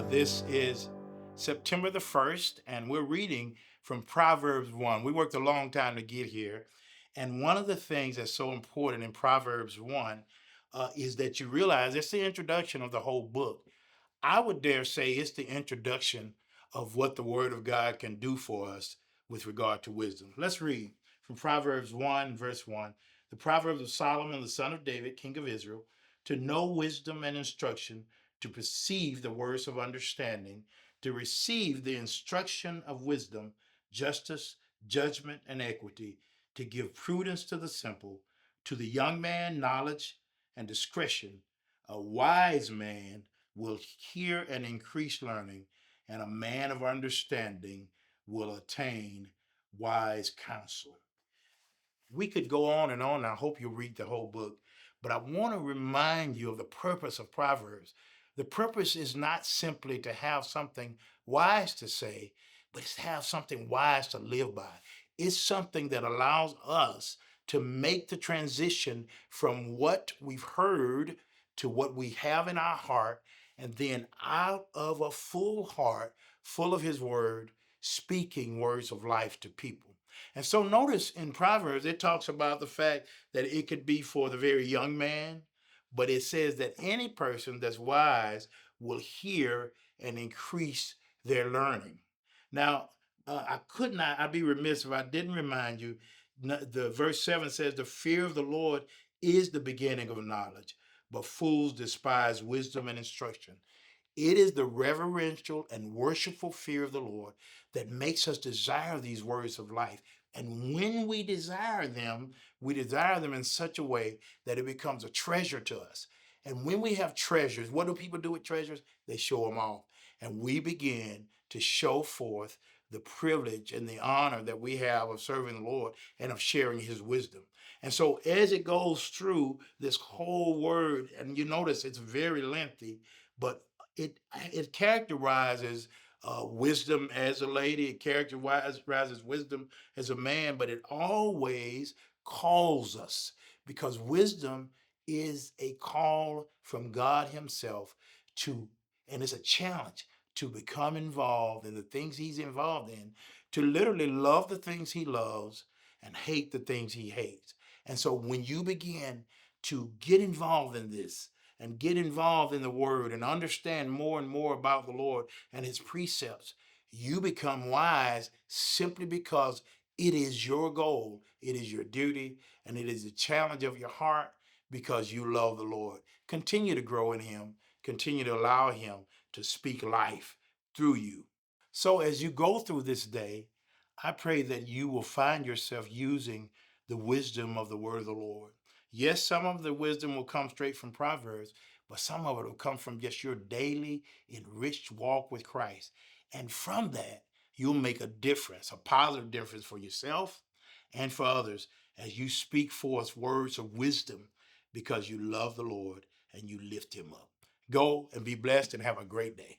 This is September the 1st, and we're reading from Proverbs 1. We worked a long time to get here. And one of the things that's so important in Proverbs 1 is that you realize it's the introduction of the whole book. I would dare say it's the introduction of what the Word of God can do for us with regard to wisdom. Let's read from Proverbs 1, verse 1. The Proverbs of Solomon, the son of David, king of Israel, to know wisdom and instruction, to perceive the words of understanding, to receive the instruction of wisdom, justice, judgment, and equity, to give prudence to the simple, to the young man knowledge and discretion. A wise man will hear and increase learning, and a man of understanding will attain wise counsel. We could go on and on. I hope you'll read the whole book, but I want to remind you of the purpose of Proverbs. The purpose is not simply to have something wise to say, but it's to have something wise to live by. It's something that allows us to make the transition from what we've heard to what we have in our heart, and then out of a full heart, full of His Word, speaking words of life to people. And so notice in Proverbs, it talks about the fact that it could be for the very young man, but it says that any person that's wise will hear and increase their learning. Now, I'd be remiss if I didn't remind you, the verse 7 says, the fear of the Lord is the beginning of knowledge, but fools despise wisdom and instruction. It is the reverential and worshipful fear of the Lord that makes us desire these words of life. And when we desire them in such a way that it becomes a treasure to us. And when we have treasures, what do people do with treasures? They show them off. And we begin to show forth the privilege and the honor that we have of serving the Lord and of sharing His wisdom. And so as it goes through this whole word, and you notice it's very lengthy, but it characterizes wisdom as a lady. It characterizes wisdom as a man, but it always calls us, because wisdom is a call from God Himself to, and it's a challenge to become involved in the things He's involved in, to literally love the things He loves and hate the things He hates. And so when you begin to get involved in this, and get involved in the Word and understand more and more about the Lord and His precepts, you become wise simply because it is your goal, it is your duty, and it is the challenge of your heart because you love the Lord. Continue to grow in Him, continue to allow Him to speak life through you. So as you go through this day, I pray that you will find yourself using the wisdom of the word of the Lord. Yes, some of the wisdom will come straight from Proverbs, but some of it will come from just your daily enriched walk with Christ. And from that, you'll make a difference, a positive difference for yourself and for others as you speak forth words of wisdom because you love the Lord and you lift Him up. Go and be blessed and have a great day.